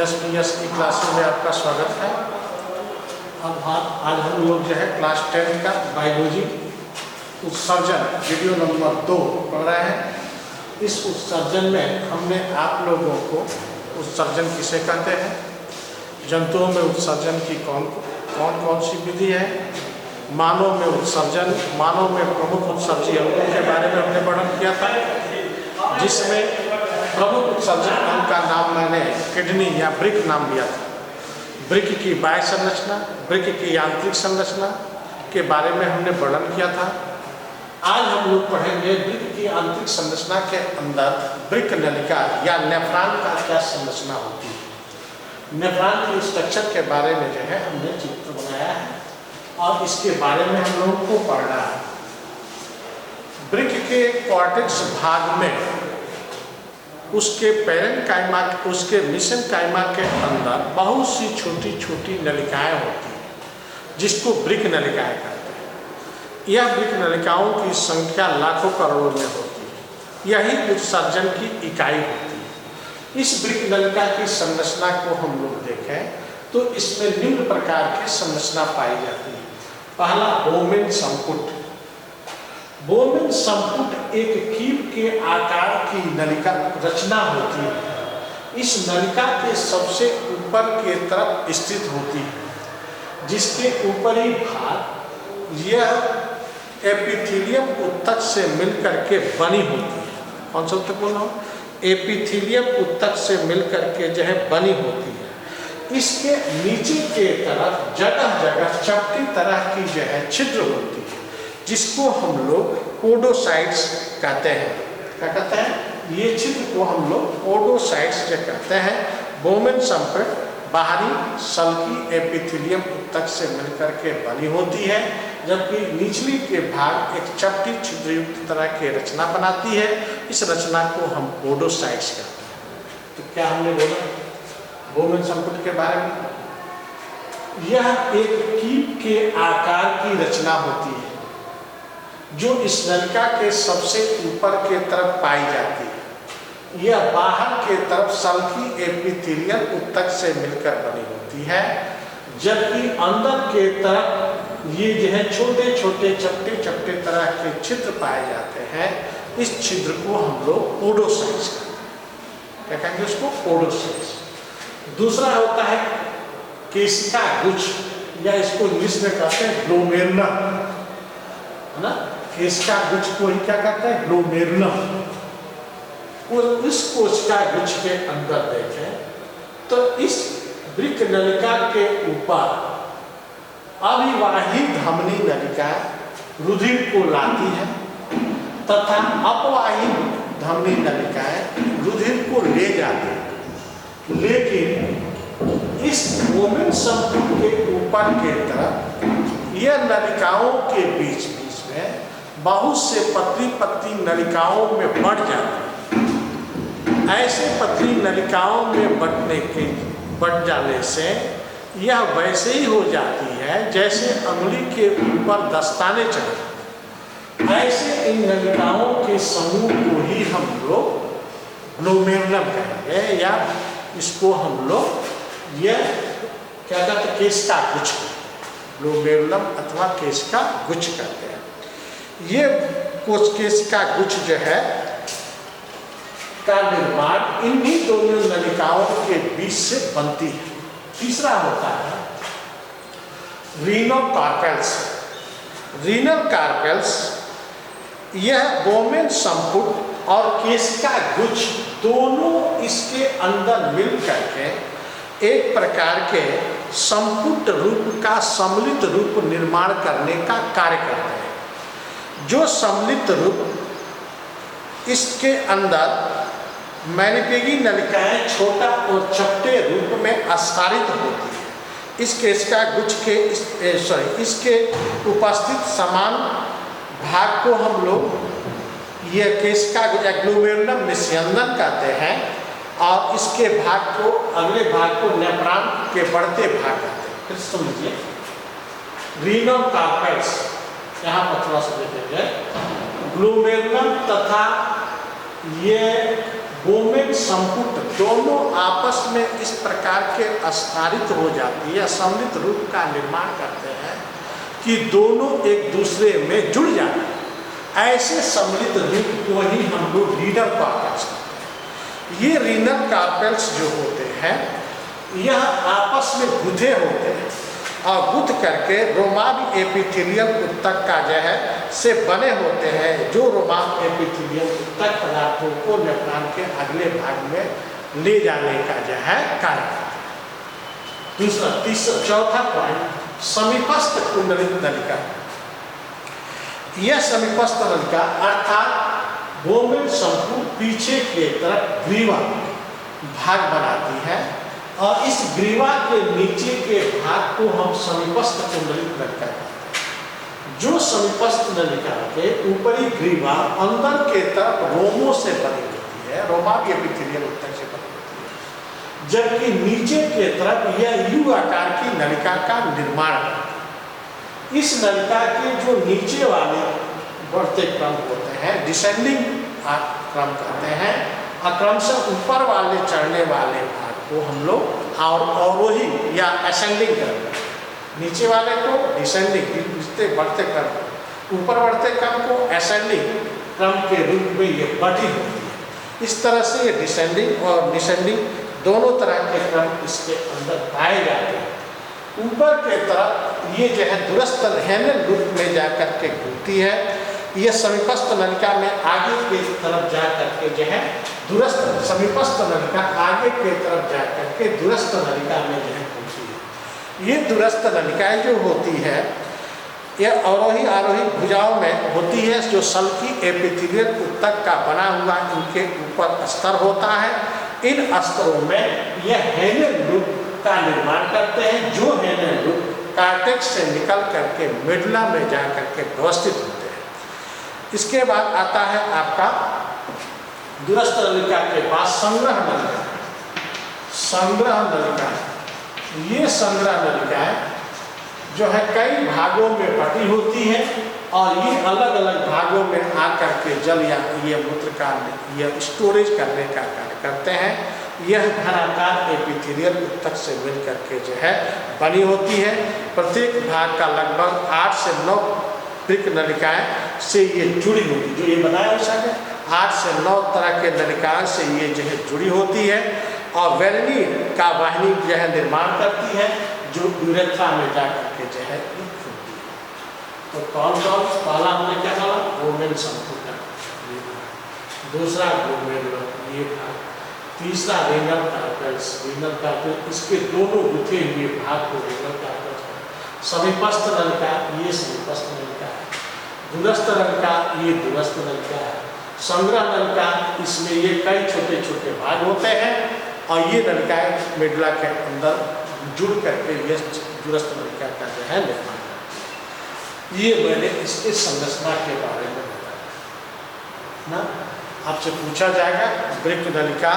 S की क्लासों में आपका स्वागत है। आज हम लोग जो है क्लास 10 का बायोलॉजी उत्सर्जन वीडियो नंबर 2 पढ़ रहे हैं। इस उत्सर्जन में हमने आप लोगों को उत्सर्जन किसे कहते हैं, जंतुओं में उत्सर्जन की कौन सी विधि है, मानव में उत्सर्जन, मानव में प्रमुख उत्सर्जी अंगों के बारे में हमने वर्णन किया था, जिसमें प्रमुख उत्सर्जक अंग का नाम मैंने किडनी या वृक्क नाम दिया था। वृक्क की बाह्य संरचना, वृक्क की आंतरिक संरचना के बारे में हमने वर्णन किया था। आज हम लोग पढ़ेंगे वृक्क की आंतरिक संरचना के अंदर वृक्क नलिका या नेफ्रॉन का क्या संरचना होती है। नेफ्रॉन के स्ट्रक्चर के बारे में जो है हमने चित्र बनाया है और इसके बारे में हम लोगों को पढ़ना है। वृक्क के कॉर्टेक्स भाग में उसके पैरेन्काइमा, उसके मेसेनकाइमा के अंदर बहुत सी छोटी छोटी नलिकाएं होती हैं, जिसको वृक्क नलिकाएं कहते हैं। यह वृक्क नलिकाओं की संख्या लाखों करोड़ों में होती है। यही उत्सर्जन की इकाई होती है। इस वृक्क नलिका की संरचना को हम लोग देखें तो इसमें निम्न प्रकार की संरचना पाई जाती है। पहला, बोमेन संपुट। बोमेन संपुट एक कील के आकार की नलिका रचना होती है। इस नलिका के सबसे ऊपर के तरफ स्थित होती है, जिसके ऊपरी भाग यह एपिथेलियम उत्तक से मिलकर के बनी होती है। कौन सा उत्तक बोल रहा हूँ? एपिथेलियम उत्तक से मिलकर के जो है बनी होती है। इसके नीचे के तरफ जगह जगह चपटी तरह की जो है छिद्र होती है, जिसको हम लोग पोडोसाइट्स कहते हैं। क्या कहते हैं? ये छिद्र को हम लोग पोडोसाइट्स जो कहते हैं। बोमेन संपुट बाहरी सल्की एपिथेलियम उत्तक से मिलकर के बनी होती है, जबकि निचली के भाग एक चपटी छिद्रयुक्त तरह की रचना बनाती है। इस रचना को हम पोडोसाइट्स कहते हैं। तो क्या हमने बोला बोमेन संपुट के बारे में? यह एक कील के आकार की रचना होती है, जो इस नलिका के सबसे ऊपर के तरफ पाई जाती है। यह बाहर के तरफ सल्की एपिथेलियम उत्तक से मिलकर बनी होती है, जबकि अंदर के तरफ ये जो है छोटे छोटे चपटे चपटे तरह के छिद्र पाए जाते हैं। इस छिद्र को हम लोग पोडोसाइट्स कहते हैं। क्या कहेंगे उसको? पोडोसाइट्स। दूसरा होता है केशिका गुच्छ, या इसको इंग्लिश में कहते हैं ग्लोमेरुलम, है ना। केशिका गुच्छ को ही क्या कहते हैं? ग्लोमेरुलम। और इस कोशिका गुच्छ के अंदर देखें तो इस वृक्क नलिका के ऊपर अविवाही धमनी नलिका रुधिर को लाती है, तथा अपवाही धमनी नलिकाएं रुधिर को ले जाती है। लेकिन इस बोमेन संपुट के ऊपर के तरफ यह नलिकाओं के बीच में बहुत से पतली पतली नलिकाओं में बढ़ जाती है। ऐसे पतली नलिकाओं में बढ़ जाने से यह वैसे ही हो जाती है जैसे अंगुली के ऊपर दस्ताने चढ़े। ऐसे इन नलिकाओं के समूह को ही हम लोग ग्लोमेरुलम कहेंगे, या इसको हम लोग यह क्या कहते हैं? केशिका गुच्छ, ग्लोमेरुलम अथवा केशिका गुच्छ कहते हैं। ये केशिका गुच्छ जो है का निर्माण इन्हीं दोनों नलिकाओं के बीच से बनती है। तीसरा होता है रीनल कार्पेल्स। रीनल कार्पेल्स यह बोमेन संपुट और केशिका गुच्छ दोनों इसके अंदर मिल करके एक प्रकार के संपुट रूप का सम्मिलित रूप निर्माण करने का कार्य करते हैं। जो सम्मिलित रूप इसके अंदर मैनिपेगी नलिकाएं छोटा और चपटे रूप में आस्कारित होती है। इस केशिका गुच्छ के इसके उपस्थित समान भाग को हम लोग यह केशिका ग्लोमेरुलम निस्यंदन कहते हैं, और इसके भाग को, अगले भाग को नेफ्रॉन के बढ़ते भाग कहते हैं। फिर समझिए, रीनल कार्पेल्स यहाँ पर थोड़ा सा देखेंगे। ग्लोमेरुलम तथा ये गोमेन संपुट दोनों आपस में इस प्रकार के अस्तारित हो जाती है, सम्मिलित रूप का निर्माण करते हैं कि दोनों एक दूसरे में जुड़ जाते हैं। ऐसे सम्मिलित रूप को ही हम लोग रीनल कार्पेल्स कहते हैं। ये रीनल कार्पेल्स जो होते हैं यह आपस में गुथे होते हैं और गुथ करके रोमान एपिथेलियल उत्तक का जो है से बने होते हैं, जो रोमान एपिथेलियल उत्तक पदार्थों को नेफ्रॉन के अगले भाग में ले जाने का जो है कार्य करते हैं। तीसरा चौथा पॉइंट समीपस्थ कुंडलित नलिका। यह समीपस्थ नलिका अर्थात गोमेन संपुट पीछे के तरफ ग्रीवा भाग बनाती है और इस ग्रीवा के नीचे के भाग को हम समीपस्थ कुंडलित नलिका कहते हैं। जो समीपस्थ नलिका के ऊपरी ग्रीवा अंदर के तरफ रोमों से बनी होती है, रोमा के एपिथेलियल उत्तक से बनी होती है, जबकि नीचे के तरफ यह यू आकार की नलिका का निर्माण करती है। इस नलिका के जो नीचे वाले बढ़ते क्रम होते हैं डिसेंडिंग क्रम कहते हैं, और क्रमशः ऊपर वाले चढ़ने वाले भाग को हम लोग और अवरोही या असेंडिंग करते हैं। नीचे वाले को डिसेंडिंग बढ़ते क्रम, ऊपर बढ़ते क्रम को असेंडिंग क्रम के रूप में ये बढ़ी होती है। इस तरह से ये डिसेंडिंग और डिसेंडिंग दोनों तरह के क्रम इसके अंदर पाए जाते हैं। ऊपर के तरफ ये जो है दुरस्थ हेनल रूप में जाकर के घूमती है। यह समीपस्थ नलिका में आगे के तरफ जा करके जो है दूरस्थ समीपस्थ नलिका आगे के तरफ जा करके दूरस्थ नलिका में जो है घूमती है। ये दूरस्थ नलिकाएं जो होती है यह अवरोही आरोही भुजाओं में होती है, जो सल्की एपिथेलियल उत्तक का बना हुआ इनके ऊपर स्तर होता है। इन स्तरों में यह हेनल लूप का निर्माण करते हैं, जो हेनल लूप कार्टेक्स से निकल करके मेडुला में जा करके व्यवस्थित होते हैं। इसके बाद आता है आपका दूरस्थ नलिका के पास संग्रह नलिका। संग्रह नलिका, ये संग्रह नलिकाएं जो है कई भागों में बटी होती है और ये अलग अलग भागों में आकर के जल या ये मूत्र का यह स्टोरेज करने का कार्य करते हैं। यह घनाकार एपिथेलियल उत्तक से मिल करके जो है बनी होती है। प्रत्येक भाग का लगभग 8 से 9 पिक नलिकाएं से ये जुड़ी होती, जो ये बनाया हो सके 8 से 9 तरह के नलिकाओं से ये जो है जुड़ी होती है और वेलनी का वाहिनी जो है निर्माण करती है, जो यूरेथ्रा में जा करके जो है खुलती है। तो कौन कौन, पहला हमने क्या कहा गोमेन संपुट, दूसरा गोमेन ये भाग, तीसरा रीनल कार्पेल्स। रीनल कार्पेल्स इसके दोनों गुथे हुए भाग को रीनल कार्पेल्स। समीपस्थ नलिका ये समीपस्थ नलिका है, दूरस्थ नलिका ये दूरस्थ नलिका है। संग्रह नलिका इसमें ये कई छोटे छोटे भाग होते हैं और ये नलिकाएं मेडुला के अंदर जुड़ करके ये दूरस्थ नलिका का जो है निर्माण करते हैं। ये मैंने इसके संरचना के बारे में बताया ना। आपसे पूछा जाएगा वृक्क नलिका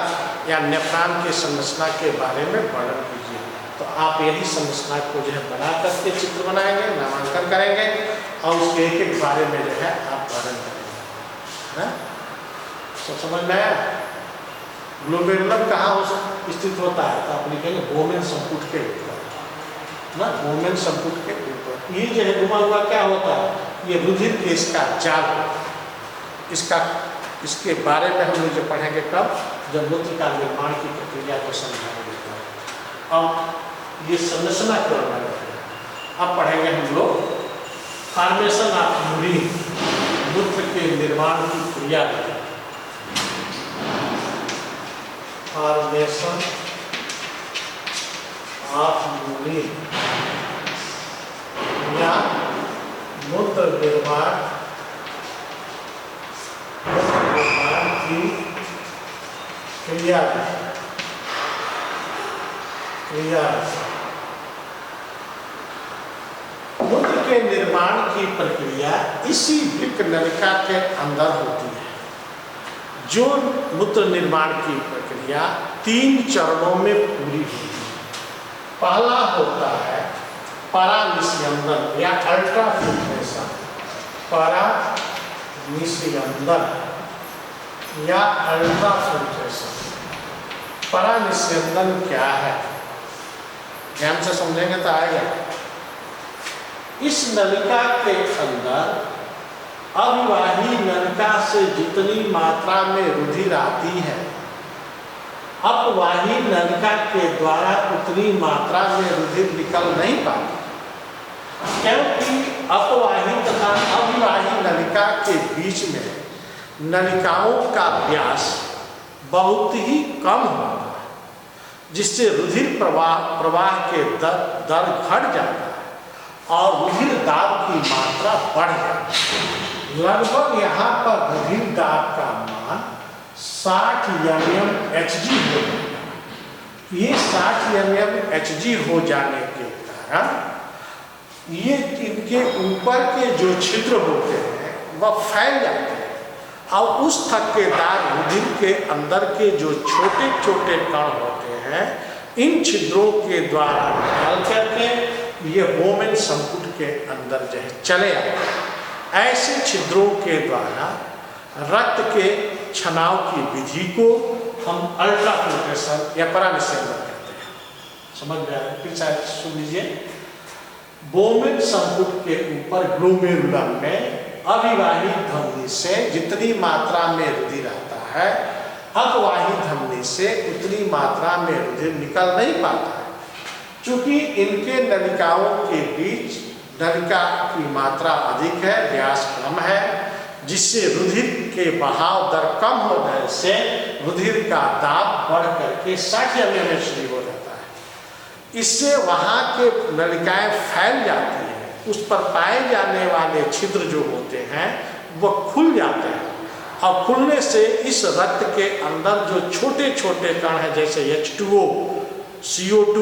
या नेफ्रॉन के संरचना के बारे में वर्णन कीजिए, तो आप यही संरचना को जो है बना करके चित्र बनाएंगे, नामांकन करेंगे और उसके एक एक बारे में जो है आप वर्णन करेंगे ना। तो समझ में आया? ग्लोमेरुलम कहाँ स्थित होता है, तो आप लिखेंगे गोमेन संपुट के ऊपर ना, गोमेन संपुट के ऊपर। ये जो है घुमा हुआ क्या होता है, ये रुधिर के इसका जाल, इसके बारे में हम लोग जो पढ़ेंगे कब, जब मूत्र का निर्माण की प्रक्रिया को समझाएंगे। अब ये संरचना के बारे में अब पढ़ेंगे हम लोग फॉर्मेशन ऑफ यूरिन, मूत्र के निर्माण की क्रिया। फॉर्मेशन ऑफ यूरिन या मूत्र निर्माण की क्रिया। मूत्र के निर्माण की प्रक्रिया इसी वृक्क नलिका के अंदर होती है। जो मूत्र निर्माण की प्रक्रिया 3 चरणों में पूरी होती है। पहला होता है परानिस्यंदन या अल्ट्राफिल्ट्रेशन, परानिस्यंदन या अल्ट्राफिल्ट्रेशन। परानिस्यंदन क्या है, ध्यान से समझेंगे तो आएगा। इस नलिका के अंदर अविवाही नलिका से जितनी मात्रा में रुधिर आती है, अपवाही नलिका के द्वारा उतनी मात्रा में रुधिर निकल नहीं पाती, क्योंकि अपवाही तथा अविवाही नलिका के बीच में नलिकाओं का व्यास बहुत ही कम होता है, जिससे रुधिर प्रवाह के दर घट जाता है और रुधिर दाब की मात्रा बढ़ जाती है। लगभग यहाँ पर रुधिर दाब का मान 60 mmHg हो जाता है। ये 60 mmHg हो जाने के कारण ये इनके ऊपर के जो छिद्र होते हैं वह फैल जाते हैं और उस थक्केदार रुधिर के अंदर के जो छोटे छोटे कण होते हैं, इन छिद्रों के द्वारा निकल करके ये वोमेन संपुट के अंदर जो है चले आते हैं। ऐसे छिद्रों के द्वारा रक्त के छनाव की विधि को हम अल्ट्राफ्लोटेशन या परानिस्यंदन कहते हैं। समझ में आया? फिर शायद सुन लीजिए। वोमेन संपुट के ऊपर ग्लोमेरुलम में अविवाही धमनी से जितनी मात्रा में रुधिर आता है, अपवाही धमनी से उतनी मात्रा में रुधिर निकल नहीं पाता है, क्योंकि इनके नलिकाओं के बीच नलिका की मात्रा अधिक है, व्यास कम है, जिससे रुधिर के बहाव दर कम होने से रुधिर का दाब बढ़ करके 60 mmHg हो जाता है। इससे वहाँ के नलिकाएं फैल जाती हैं, उस पर पाए जाने वाले छिद्र जो होते हैं वह खुल जाते हैं और खुलने से इस रक्त के अंदर जो छोटे छोटे कण हैं जैसे H2O, CO2,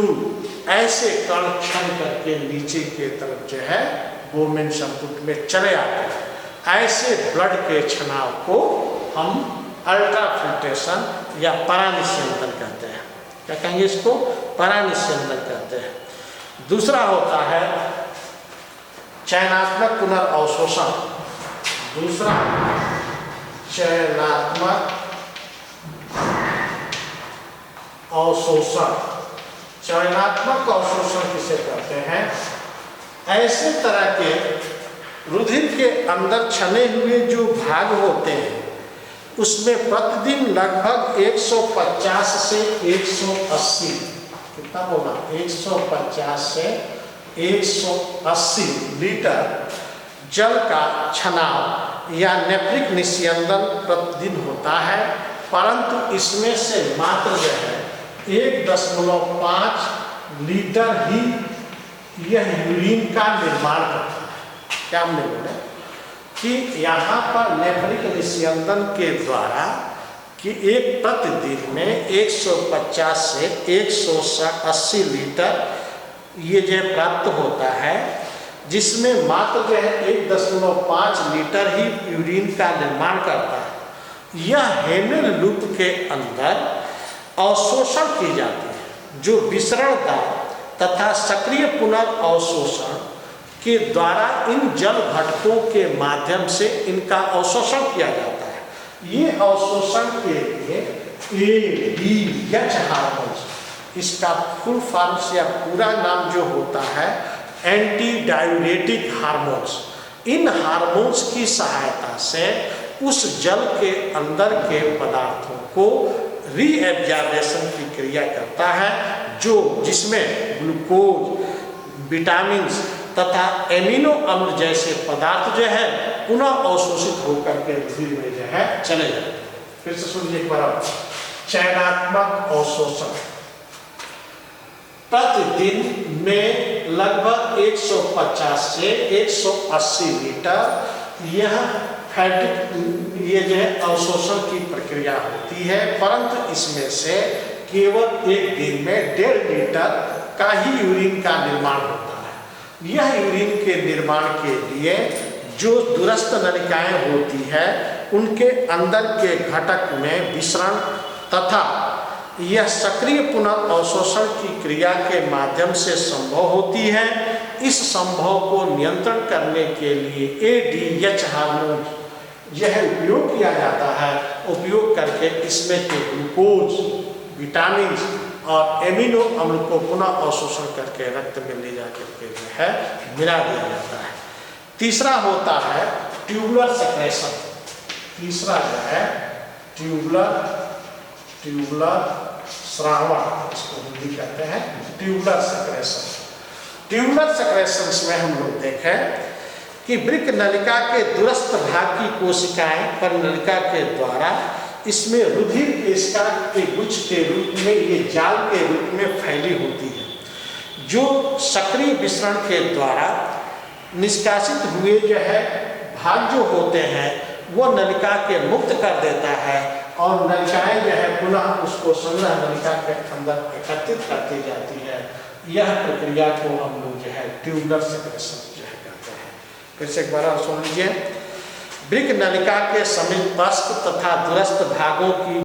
ऐसे कण क्षण करके नीचे के तरफ जो है वोमेन संपुट में चले आते हैं। ऐसे ब्लड के छनाव को हम अल्ट्राफिल्ट्रेशन या परानिस्यंदन कहते हैं। क्या कहेंगे इसको? परानिस्यंदन कहते हैं। दूसरा होता है चयनात्मक पुनर्अवशोषण। दूसरा चयनात्मक अवशोषण। चयनात्मक अवशोषण किसे कहते हैं? ऐसे तरह के रुधिर के अंदर छने हुए जो भाग होते हैं उसमें प्रतिदिन लगभग 150 से 180, कितना बोला? 150 से 180 लीटर जल का छनाव या नेफ्रिक निस्यंदन प्रतिदिन होता है, परंतु इसमें से मात्र जो है 1.5 लीटर ही यह यूरिन का निर्माण करता है। क्या हमने बोला कि यहाँ पर नेफ्रिक निस्यंदन के द्वारा कि एक प्रतिदिन में 150 से 180 लीटर ये जो प्राप्त होता है, जिसमें मात्र जो है 1.5 लीटर ही यूरिन का निर्माण करता है। यह हेमेल लूप के अंदर अवशोषण की जाती है, जो विसरण दाब तथा सक्रिय पुनर्अवशोषण के द्वारा इन जल घटकों के माध्यम से इनका अवशोषण किया जाता है। ये अवशोषण के लिए ADH हार्मोन्स, इसका फुल फॉर्म या पूरा नाम जो होता है एंटी डायूरेटिक हार्मोन्स, इन हार्मोन्स की सहायता से उस जल के अंदर के पदार्थों को रीएब्जॉर्प्शन की क्रिया करता है, जो जिसमें ग्लूकोज, विटामिन तथा एमिनो अम्ल जैसे पदार्थ जो है पुनः अवशोषित होकर के रुधिर में जो है चले जाते हैं। फिर से सुनिए एक बार। चयनात्मक अवशोषण प्रतिदिन में लगभग 150 से 180 लीटर यह फैटिक ये जो है अवशोषण की प्रक्रिया होती है, परंतु इसमें से केवल एक दिन में 1.5 लीटर का ही यूरिन का निर्माण होता है। यह यूरिन के निर्माण के लिए जो दूरस्थ नलिकाएं होती है उनके अंदर के घटक में विसरण तथा यह सक्रिय पुनर्अवशोषण की क्रिया के माध्यम से संभव होती है। इस संभव को नियंत्रण करने के लिए ADH हार्मोन यह उपयोग किया जाता है। उपयोग करके इसमें के ग्लूकोज, विटामिन और एमिनो अम्ल को पुनः अवशोषण करके रक्त में ले जाकर के जो है मिला दिया जाता है। तीसरा होता है ट्यूबुलर सेक्रेशन। तीसरा जो है ट्यूबुलर श्रावण, इसको हिंदी कहते हैं ट्यूबुलर सेक्रेशन। ट्यूबुलर सेक्रेशन में हम लोग देखें कि वृक्क नलिका के दूरस्थ भाग की कोशिकाएं परनलिका के द्वारा इसमें रुधिर केशिका के गुच्छ के रूप में, ये जाल के रूप में फैली होती है, जो सक्रिय विसरण के द्वारा निष्कासित हुए जो है भाग जो होते हैं वो नलिका के मुक्त कर देता है और नलिकाएं जो है पुनः उसको संग्रह नलिका के अंदर एकत्रित करती जाती है। यह प्रक्रिया को हम लोग जो है ट्यूबुलर सेक्रेशन जो है कहते हैं। फिर से एक बार और सुन लीजिए। वृक्क नलिका के समीपस्थ तथा दूरस्थ भागों की